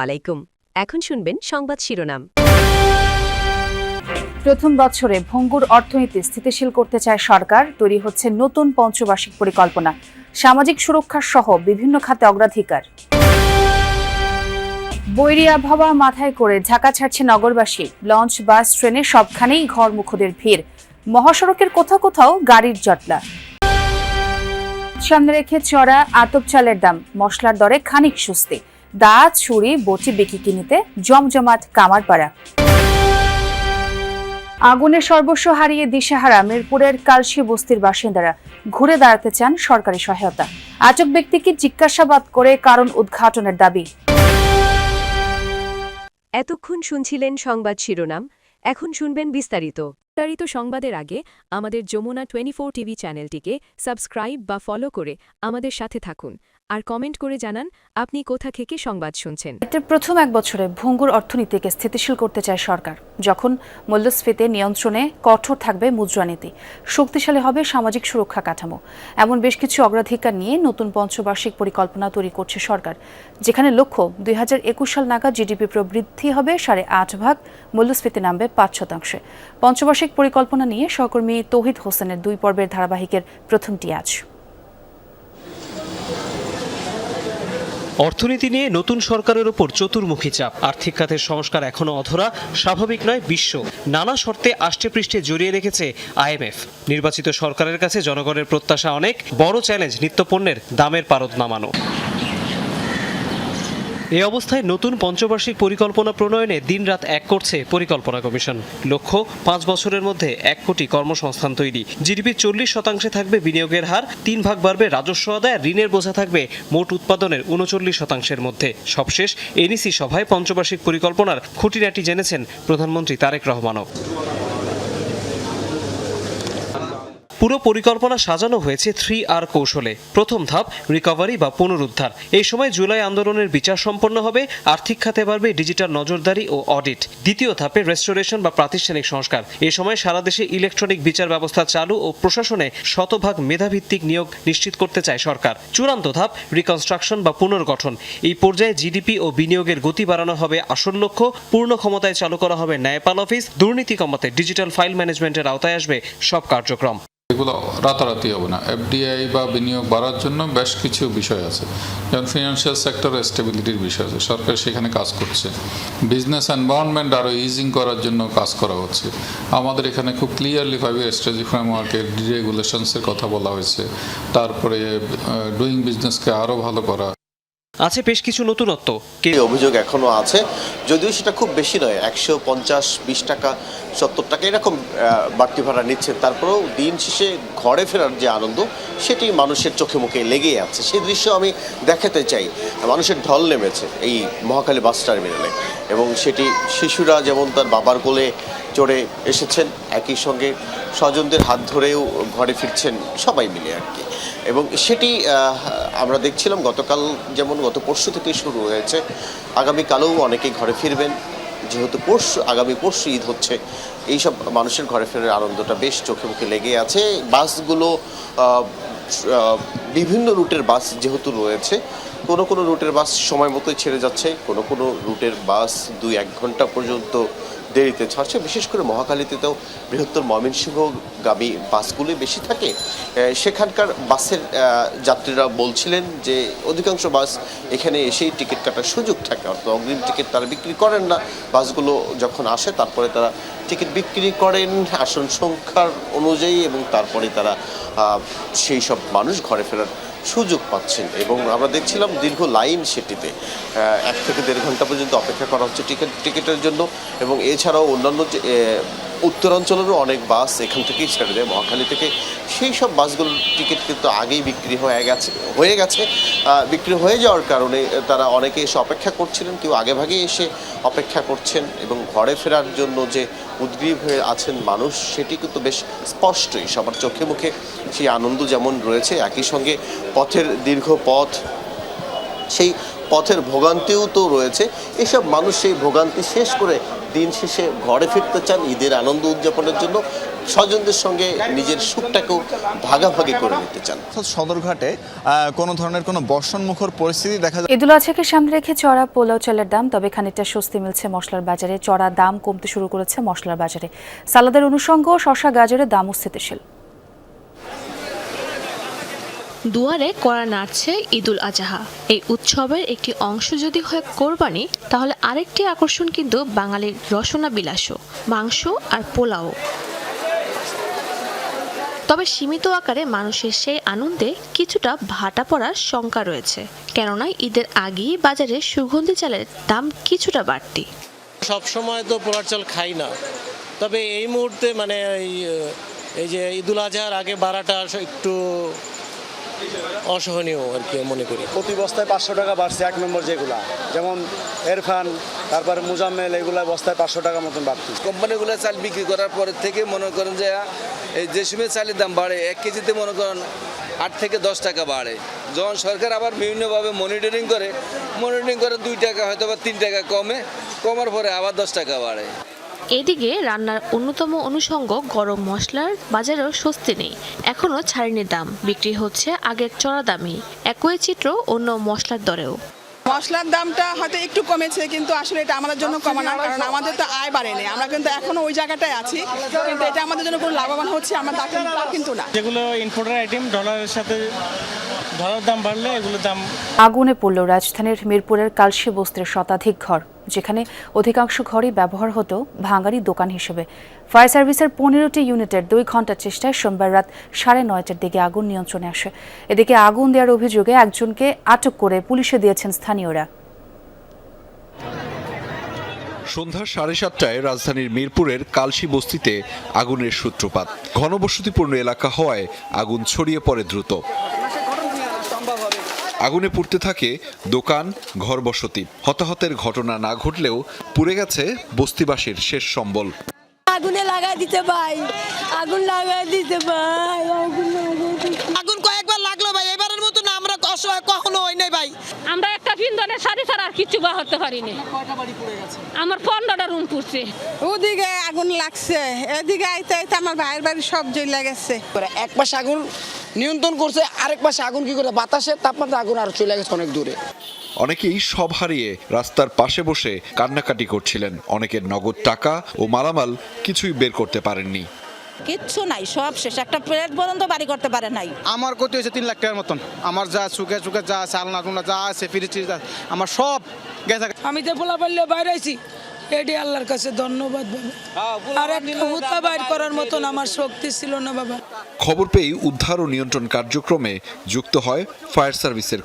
আলাইকুম। এখন শুনবেন সংবাদ শিরোনাম। প্রথম বছরে ভঙ্গুর অর্থনীতি স্থিতিশীল করতে চায় সরকার। তৈরি হচ্ছে নতুন পঞ্চবার্ষিক পরিকল্পনা। সামাজিক সুরক্ষা সহ বিভিন্ন খাতে অগ্রাধিকার। বৈরী আবহাওয়া মাথায় করে ঢাকা ছাড়ছে নগরবাসী। লঞ্চ, বাস, ট্রেনে সবখানেই ঘরমুখদের ভিড়। মহাসড়কের কোথাও কোথাও গাড়ির জটলা। সামনে রেখে চড়া আতপ চালের দাম, মশলার দরে খানিক স্বস্তি। দা, ছুরি, বটি বিক্রি কিনিতে জমজমাট কামারপাড়া। আগুনে সর্বস্ব হারিয়ে দিশেহারা মিরপুরের কালশি বস্তির বাসিন্দারা ঘুরে দাঁড়াতে চান সরকারি সহায়তা। আটক ব্যক্তিকে জিজ্ঞাসাবাদ করে কারণ উদ্ঘাটনের দাবি। এতক্ষণ শুনছিলেন সংবাদ শিরোনাম, এখন শুনবেন বিস্তারিত সংবাদের আগে আমাদের যমুনা 24 টিভি চ্যানেলটিকে সাবস্ক্রাইব বা ফলো করে আমাদের সাথে থাকুন আর কমেন্ট করে জানান আপনি কোথা থেকে সংবাদ শুনছেন। প্রথম এক বছরে ভঙ্গুর অর্থনীতিকে স্থিতিশীল করতে চায় সরকার। যখন মূল্যস্ফীতি নিয়ন্ত্রণে কঠোর থাকবে মুদ্রানীতি, শক্তিশালী হবে সামাজিক সুরক্ষা কাঠামো, এমন বেশ কিছু অগ্রাধিকার নিয়ে নতুন পঞ্চবার্ষিক পরিকল্পনা তৈরি করছে সরকার। যেখানে লক্ষ্য 2021 সাল নাগাদ জিডিপি প্রবৃদ্ধি হবে 8.5%, মূল্যস্ফীতি নামবে 5%। পঞ্চবার্ষিক পরিকল্পনা নিয়ে সহকর্মী তৌহিদ হোসেনের 2 পর্বের ধারাবাহিকের প্রথমটি আজ। অর্থনীতি নিয়ে নতুন সরকারের ওপর চতুর্মুখী চাপ। আর্থিক খাতের সংস্কার এখনো অধরা, স্বাভাবিক নয় বিশ্ব। নানা শর্তে আষ্টে পৃষ্ঠে জড়িয়ে রেখেছে IMF। নির্বাচিত সরকারের কাছে জনগণের প্রত্যাশা অনেক, বড় চ্যালেঞ্জ নিত্যপণ্যের দামের পারদ নামানো। এই অবস্থায় নতুন পঞ্চবার্ষিক পরিকল্পনা প্রণয়নে দিনরাত এক করছে পরিকল্পনা কমিশন। লক্ষ্য 5 বছরের মধ্যে 1 কোটি কর্মসংস্থান তৈরি। জিডিপির 40% থাকবে বিনিয়োগের হার, 3 ভাগ বাড়বে রাজস্ব আদায়, ঋণের বোঝা থাকবে মোট উৎপাদনের 39%-এর মধ্যে। সবশেষ NEC সভায় পঞ্চবার্ষিক পরিকল্পনার খুঁটিনাটি জেনেছেন প্রধানমন্ত্রী তারেক রহমানও। পুরো পরিকল্পনা সাজানো হয়েছে 3R কৌশলে। প্রথম ধাপ রিকভারি বা পুনরুদ্ধার। এই সময় জুলাই আন্দোলনের বিচার সম্পন্ন হবে, আর্থিক খাতে বাড়বে ডিজিটাল নজরদারি ও অডিট। দ্বিতীয় ধাপে রেস্টোরেশন বা প্রাতিষ্ঠানিক সংস্কার। এই সময় সারা দেশে ইলেকট্রনিক বিচার ব্যবস্থা চালু ও প্রশাসনে শতভাগ মেধাভিত্তিক নিয়োগ নিশ্চিত করতে চায় সরকার। চূড়ান্ত ধাপ রিকনস্ট্রাকশন বা পুনর্গঠন। এই পর্যায়ে জিডিপি ও বিনিয়োগের গতি বাড়ানো হবে আসল লক্ষ্য। পূর্ণ ক্ষমতায় চালু করা হবে ন্যায়পাল অফিস। দুর্নীতি কমাতে ডিজিটাল ফাইল ম্যানেজমেন্টের আওতায় আসবে সব কার্যক্রম। এগুলো রাতারাতি হবে না। FDI বা বিনিয়োগ বাড়ার জন্য বেশ কিছু বিষয় আছে, যেমন ফিনান্সিয়াল সেক্টরে স্টেবিলিটির বিষয় আছে, সরকার সেখানে কাজ করছে। বিজনেস এনভায়রনমেন্ট আরও ইজিং করার জন্য কাজ করা হচ্ছে। আমাদের এখানে খুব ক্লিয়ারলি 5-year স্ট্র্যাটেজি ফ্রেমওয়ার্কের ডিরেগুলেশনসের কথা বলা হয়েছে। তারপরে ডুইং বিজনেসকে আরও ভালো করা আছে বেশ কিছু নতুনত্ব। অভিযোগ এখনো আছে, যদিও সেটা খুব বেশি নয়, 150, 20 টাকা, 70 টাকা এরকম বাড়তি ভাড়া নিচ্ছে। তারপরেও দিন শেষে ঘরে ফেরার যে আনন্দ, সেটি মানুষের চোখে মুখে লেগেই আছে। সেই দৃশ্য আমি দেখাতে চাই। মানুষের ঢল নেমেছে এই মহাখালী বাস টার্মিনালে, এবং সেটি শিশুরা যেমন তার বাবার কোলে চড়ে এসেছেন, একই সঙ্গে স্বজনদের হাত ধরেও ঘরে ফিরছেন সবাই মিলে আর কি। এবং সেটি আমরা দেখছিলাম গতকাল, যেমন গত পরশু থেকে শুরু হয়েছে। আগামীকালেও অনেকেই ঘরে ফিরবেন, যেহেতু আগামী পরশু ঈদ হচ্ছে। এইসব মানুষের ঘরে ফেরার আনন্দটা বেশ চোখে মুখে লেগে আছে। বাসগুলো বিভিন্ন রুটের বাস যেহেতু রয়েছে, কোনো কোনো রুটের বাস সময় মতোই ছেড়ে যাচ্ছে, কোনো কোনো রুটের বাস 2-1 ঘন্টা পর্যন্ত দেরিতে ছাড়ছে। বিশেষ করে মহাখালীতে তো বৃহত্তর ময়মনসিংহগামী বাসগুলি বেশি থাকে। সেখানকার বাসের যাত্রীরা বলছিলেন যে অধিকাংশ বাস এখানে এসেই টিকিট কাটার সুযোগ থাকে, অর্থাৎ অগ্রিম টিকিট তারা বিক্রি করেন না। বাসগুলো যখন আসে তারপরে তারা টিকিট বিক্রি করেন আসন সংখ্যার অনুযায়ী, এবং তারপরে তারা সেই সব মানুষ ঘরে ফেরার সুযোগ পাচ্ছেন। এবং আমরা দেখছিলাম দীর্ঘ লাইন সেটিতে, 1 থেকে 1.5 ঘন্টা পর্যন্ত অপেক্ষা করা হচ্ছে টিকিটের জন্য। এবং এছাড়াও অন্যান্য যে উত্তরাঞ্চলেরও অনেক বাস এখান থেকেই ছেড়ে দেয়, মহাখালী থেকে। সেই সব বাসগুলোর টিকিট কিন্তু আগেই বিক্রি হয়ে গেছে। বিক্রি হয়ে যাওয়ার কারণে তারা অনেকে এসে অপেক্ষা করছিলেন, কেউ আগেভাগে এসে অপেক্ষা করছেন। এবং ঘরে ফেরার জন্য যে উদ্গ্রীব হয়ে আছেন মানুষ, সেটি কিন্তু বেশ স্পষ্টই সবার চোখে মুখে। সেই আনন্দ যেমন রয়েছে, একই সঙ্গে পথের দীর্ঘ পথ, সেই পথের ভোগান্তিও তো রয়েছে। এসব মানুষ সেই ভোগান্তি শেষ করে দিন শেষে ঘরে ফিরতে চান ঈদের আনন্দ উদযাপনের জন্য। স্বজনদের সঙ্গে নিজের সুখটাকেও ভাগাভাগি করে নিতে চান। সদরঘাটে কোনো ধরনের কোনো বর্ষণমুখর পরিস্থিতি দেখা যায়। ঈদুল আজহাকে সামনে রেখে চড়া পোলাও চালের দাম, তবে খানিকটা স্বস্তি মিলছে মশলার বাজারে। চড়া দাম কমতে শুরু করেছে মশলার বাজারে। সালাদের অনুষঙ্গ শসা গাজরের দামও স্থিতিশীল। দুয়ারে কড়া নাড়ছে ঈদুল আজহা। এই উৎসবের একটি অংশ যদি হয় কোরবানি, তাহলে আরেকটি আকর্ষণ কিন্তু বাঙালির রসনা বিলাসও, মাংস আর পোলাও। তবে সীমিত আকারে মানুষের সেই আনন্দে কিছুটা ভাটা পড়ার শঙ্কা রয়েছে, কেননা ঈদের আগেই বাজারে সুগন্ধি চালের দাম কিছুটা বাড়তি। সব সময় তো পোলার চাল খাই না, তবে এই মুহূর্তে মানে এই যে ঈদুল আজহার আগে বাড়াটা একটু অসহনীয় আর কি মনে করি। প্রতি বস্তায় 500 টাকা বাড়ছে। 1 নম্বর যেগুলা যেমন এরফান, তারপরে মুজাম্মেল, এগুলা বস্তায় 500 টাকা মতন বাড়তি। কোম্পানিগুলো চাল বিক্রি করার পরের থেকে মনে করেন যে এই যে সময় চালের দাম বাড়ে 1 কেজিতে মনে করেন 8 থেকে 10 টাকা বাড়ে। যখন সরকার আবার বিভিন্নভাবে মনিটরিং করে 2 টাকা হয়তো বা 3 টাকা কমার পরে আবার 10 টাকা বাড়ে। এদিকে রান্নার অন্যতম অনুষঙ্গ গরম মশলার বাজারেও স্বস্তি নেই। এখনও ছাড়েনি দাম, বিক্রি হচ্ছে আগের চড়া দামই। একই চিত্র অন্য মশলার দরেও। মশলার দামটা হয়তো একটু কমেছে, কিন্তু আসলে এটা আমাদের জন্য কমে না, কারণ আমাদের তো আয় বাড়েনি। আমরা কিন্তু এখনো ওই জায়গাটায় আছি, কিন্তু এটা আমাদের জন্য কোনো লাভবান হচ্ছে আমরা তা কিন্তু না। যেগুলো ইম্পোর্টার আইটেম ডলারের সাথে ডলার দাম বাড়লে এগুলোর দাম। আগুনে পড়ল রাজধানীর মিরপুরের কালশী বস্তির শতাধিক ঘর, যেখানে অধিকাংশ ঘরই ব্যবহার হতো ভাঙাড়ি দোকান হিসেবে। ফায়ার সার্ভিসের 15টি ইউনিটের 2 ঘন্টার চেষ্টায় সোমবার রাত 9:30টার দিকে আগুন নিয়ন্ত্রণে আসে। এদিকে আগুন দেওয়ার অভিযোগে একজনকে আটক করে পুলিশে দিয়েছেন স্থানীয়রা। সন্ধ্যা 7:30টায় রাজধানীর মিরপুরের কালশী বস্তিতে আগুনের সূত্রপাত। ঘনবসতিপূর্ণ এলাকা হওয়ায় আগুন ছড়িয়ে পড়ে দ্রুত। আগুনে পুড়তে থাকে দোকান, ঘরবসতি। হতাহতের ঘটনা না ঘটলেও পুড়ে গেছে বস্তিবাসীর শেষ সম্বল। আগুনে লাগাই দিতে ভাই, আগুন লাগাই দিতে ভাই, আগুন কয়েকবার লাগলো ভাই, এবারের মতো না আমরা অসহায় কখনো হই নাই ভাই। আমরা একটা পিন্দনের সাথে ছাড়া আর কিছু বাহতে পারিনি। আমার 15টা রুম পুড়ছে। ওদিকে আগুন লাগছে, এদিকে আইতে আইতে আমার ভাইয়ের বাড়ি সব জ্বলে গেছে। এক পাশে আগুন নিয়ন্ত্রণ করছে, আরেক পাশে আগুন কি করে বাতাসের তাপমাত্রা আগুন আর চলে গেছে অনেক দূরে। অনেকেই সব হারিয়ে রাস্তার পাশে বসে কান্নাকাটি করছিলেন। অনেকের নগদ টাকা ও মালামাল কিছুই বের করতে পারেননি। কিচ্ছু নাই, সব শেষ। একটা প্লেট পর্যন্ত বাড়ি করতে পারে নাই। আমার ক্ষতি হয়েছে 3 লাখ টাকার মতন। আমার যা সুখে যা চালনা টুনা যা আছে ফ্রিজ আমার সব গেছে। আমি যে পোলা পারলে বাইরে আইছি, এটি আল্লাহর কাছে ধন্যবাদ বাবা। আর একটা হুতা বাইর করার মতন আমার শক্তি ছিল না বাবা। খবর পেয়ে উদ্ধার ও নিয়ন্ত্রণ কার্যক্রমে যুক্ত হয় ফায়ার সার্ভিসের